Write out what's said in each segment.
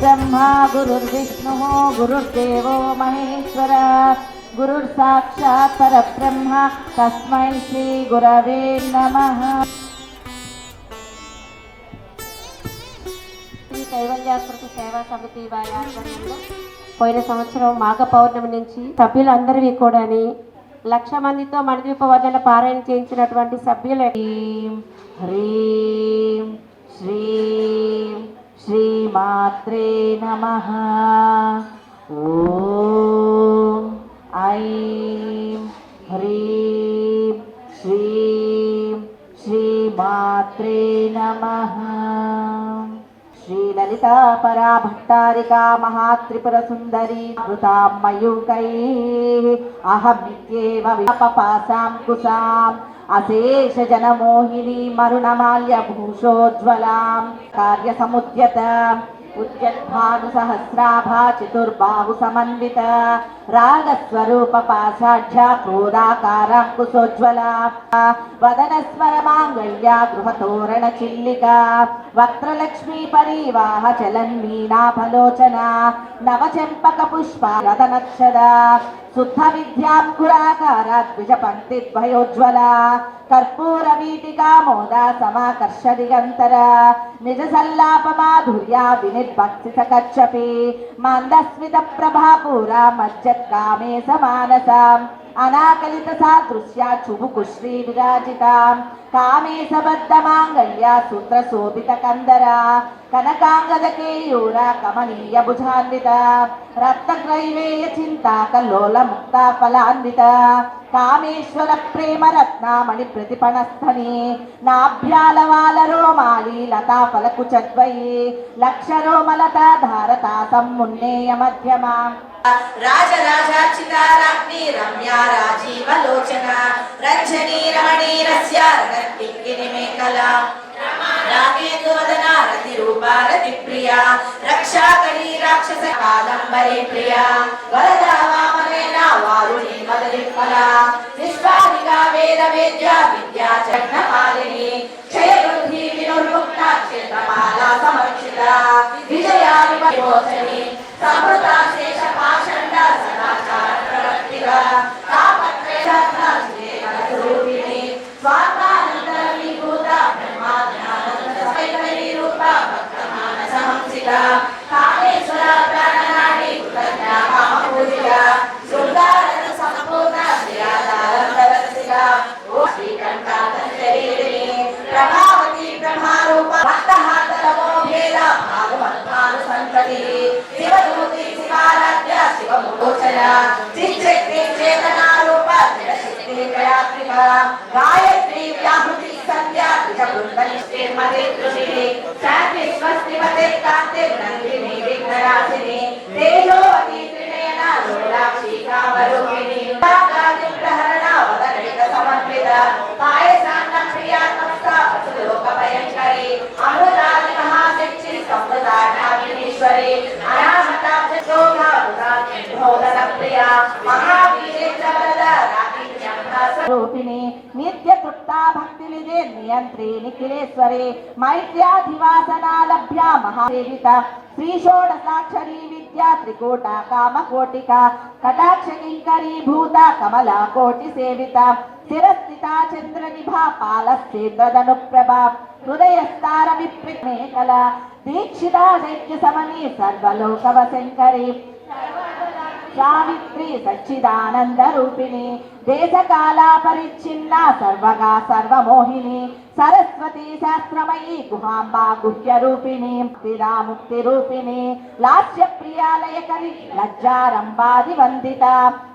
गुरुर्ब्रह्मा गुरुर्विष्णुः गुरुर्देवो महेश्वर गुरुर्साक्षात् परब्रह्म तस्मै श्री गुरवे नमः। శ్రీ కైవల్యాకృతి సేవా సమితి వారి ఆధ్వర్యంలో పోయిన సంవత్సరం మాఘ పౌర్ణమి నుంచి సభ్యులందరివి కూడా 1,00,000 మందితో మణిద్వీప వర్ణన పారాయణ చేయించినటువంటి సభ్యులు హ్రీం శ్రీం శ్రీమాత్రే నమః ఓం ఐం హ్రీం శ్రీం శ్రీమాత్రే నమః। श्री ललिता परा भट्टारिका महात्रिपुर सुंदरी कृतां मयूकैः अहमित्येव विपपासां कुसाम् अशेष जनमोहिनी मरुणमाल्य भूषोज्ज्वलां कार्यसमुद्यत उद्यद्भानुसहस्राभा चतुर्बाहु समन्वित रागस्वरूप पाषाढ्या क्रोधाकाराङ्कुशोज्ज्वला वदनस्वर माङ्गल्या गृहतोरण चिल्लिका वक्त्रलक्ष्मी परिवाह चलन्मीनाफलोचना नवचम्पक पुष्पा रतनक्षदा शुद्ध विद्याङ्कुराकारा द्विजपङ्क्तिद्वयोज्ज्वला कर्पूरवीटिका मोदा समाकर्ष दिगन्तरा निज सल्लाप माधुर्या विनिर्भक्ति सकच्छपि मान्दस्मित प्रभापूरा मज्जत्कामे समानसाम् अनाकलित सादृश्या चुबुकुश्री विराजितां कामे सबद्ध मांगल्या सूत्र शोभित कंदरा कनकांगद केयूरा कमनीय भुजान्विता रत्नग्रैवेय चिंता कल्लोल मुक्ता फलान्विता कामेश्वर प्रेम रत्नामणि प्रतिपणस्थनी नाभ्यालवाल रोमाली लता फलकुचद्वयी लक्षरोमलता धारता सम्मुन्नेय मध्यमा राजराजार्चिताराज्ञी रम्या राजीवलोचना रञ्जनी रमणी रस्या रगत्किङ्किणिमेखला राकेतुवदना रतिरूपा रतिप्रिया रक्षाकरी राक्षस कादम्बरी प्रिया वरदा वामनेना वारुणी मदरिफला विश्वानिका वेदवेद्या विद्या चक्रपालिनी क्षयवृद्धि विनुर्मुक्ता क्षेत्रमाला समर्चिता विजया विमोचनी समृता शेष पाषण्डा सदाचार प्रवर्तिका कापत्रयरत्ना सुरेखरूपिणी स्वात्मानन्दवीभूता ब्रह्माज्ञानन्दस्वैतरी रूपा भक्तमानसहंसिका कामेश्वरा प्राणनाडी कृतज्ञा कामपूजिता शृङ्गाररस सम्पूर्णा श्रियादानन्दरसिका ओ श्रीकण्ठातशरीरिणी प्रभावती ब्रह्मारूपा भक्तहातरमो भेदा भागवत्मानुसन्ततिः शिवदूती शिवाराध्या शिवमोचना चिच्चक्ति चेतनारूपा जगशक्ति प्रयात्रिका गायत्री व्याहृति संध्या त्रिजवृन्दनिष्ठिर्मते दृशिः शान्ति स्वस्ति मते कान्ते नन्दिनी विघ्नराशिनी तेजोवती त्रिनयना लोलाक्षी कामरूपिणी प्रहरणा वदनैक समर्पिता पायसान्नं प्रिया तप्ता वसुलोकभयङ्करी अमृतादि महाशक्ति समृता नागिनीश्वरी अनामता चोगा भोदन प्रिया महावीरेन्द्रवरदा रूपिणी नित्य तृप्ता भक्ति निधे नियंत्री निखिलेश्वरी मैत्र्याधिवासना लभ्या महासेविता श्री षोडशाक्षरी विद्या त्रिकूटा कामकोटिका कटाक्ष किंकरी भूता कमला कोटि सेविता स्थिरस्थिता चंद्रनिभा पालस्येन्द्रधनुप्रभा हृदयस्तार विप्रिमेकला दीक्षिता दैत्य समनी सर्वलोकवशंकरी सावित्री सच्चिदानंद रूपिणी देशकाला परिच्छिन्ना सर्वगा सर्वमोहिनी सरस्वती शास्त्रमयी गुहांबा गुह्य रूपिणी मुक्ति रूपिणी लास्य प्रियालयकरी लज्जारंबादि वंदिता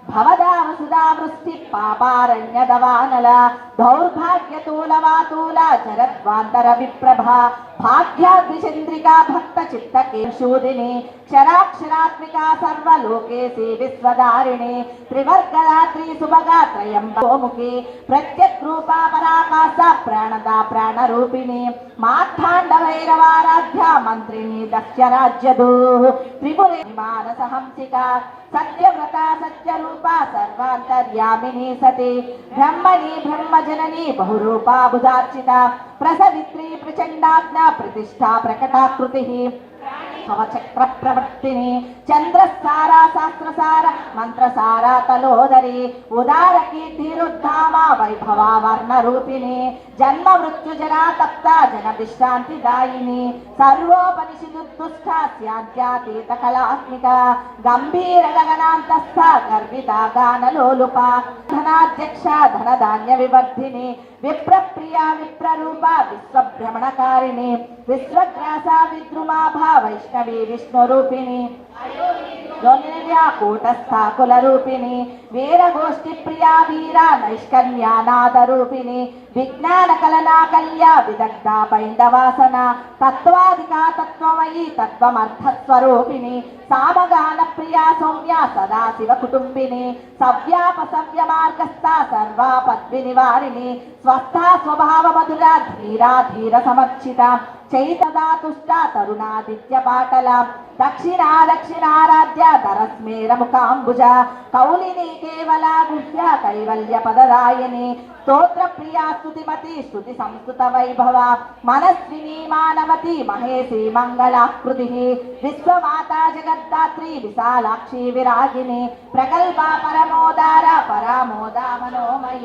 भवदा वसुधा वृष्टि पापारण्य दवानला दौर्भाग्य तूलवातूला जरद्वांतर विप्रभा भाग्याद्रिचंद्रिका भक्त चित्त केशूदिनी क्षराक्षरात्मिका सर्वलोकेशी विश्वधारिणी त्रिवर्गदात्री सुभगा त्रयंबकोमुखी प्रत्यग्रूपा पराकाशा प्राणदा प्राणरूपिणी मार्थाण्डभैरवाराध्या मंत्रिणी दक्ष राज्यदूः त्रिपुरे मानसहंसिका सत्यव्रता सत्यरूपा सर्वान्तर्यामिनी सती ब्रह्मणी ब्रह्मजननी बहुरूपा बुधार्चिता प्रसवित्री प्रचंडाज्ञा प्रतिष्ठा प्रकटाकृतिः చక్ర ప్రవర్తిని చంద్రసారా శాస్త్రసార మంత్రసారా తలోదరి ఉదార కీర్తిరుద్ధామ వైభవ వర్ణ రూపిణి జన్మ మృత్యు జరా తప్త జన విశ్రాంతి దాయిని సర్వోపనిషదుష్ట శాంత్యాతీత కళాత్మిక గంభీర గగనాంతస్థ గర్విత గానలోలుప ధనాధ్యక్ష ధనధాన్య వివర్ధిని విప్రప్రియ విప్రరూప విశ్వభ్రమణకారిణి విశ్వగ్రాస విద్రుమాభ వైష్ణవి విష్ణురూపిణి కూటస్థాకుల రూపిణి వీరగోష్ఠి ప్రియా వీర నైష్కర్మ్యానాద రూపిణి విజ్ఞాన కలనా కల్య విదగ్ధ బైందవాసన తత్వాధికా తత్వమయీ తత్వమర్థస్వరూపిణి సామగాన ప్రియా సౌమ్య సదాశివ కుటుంబిని సవ్యాపసవ్య మార్గస్థ సర్వాపద్వి నివారిణి స్వస్థ స్వభావ మధుర ధీరా ధీర సమర్చిత చైతదాతుష్ట తరుణాదిత్య పాటల దక్షిణారాధ్య ధరస్మేర ముఖాంబుజ కౌలిని కేవల గుహ్య కైవల్య పదదాయని స్తోత్ర ప్రియా స్తుతిమతి స్తుతి సంస్కృత వైభవ మనస్విని మానవతి మహేశి మంగళాకృతి విశ్వమాత జగద్ధాత్రి విశాలాక్షి విరాగిని ప్రగల్భ పరమోదార పరామోద మనోమయి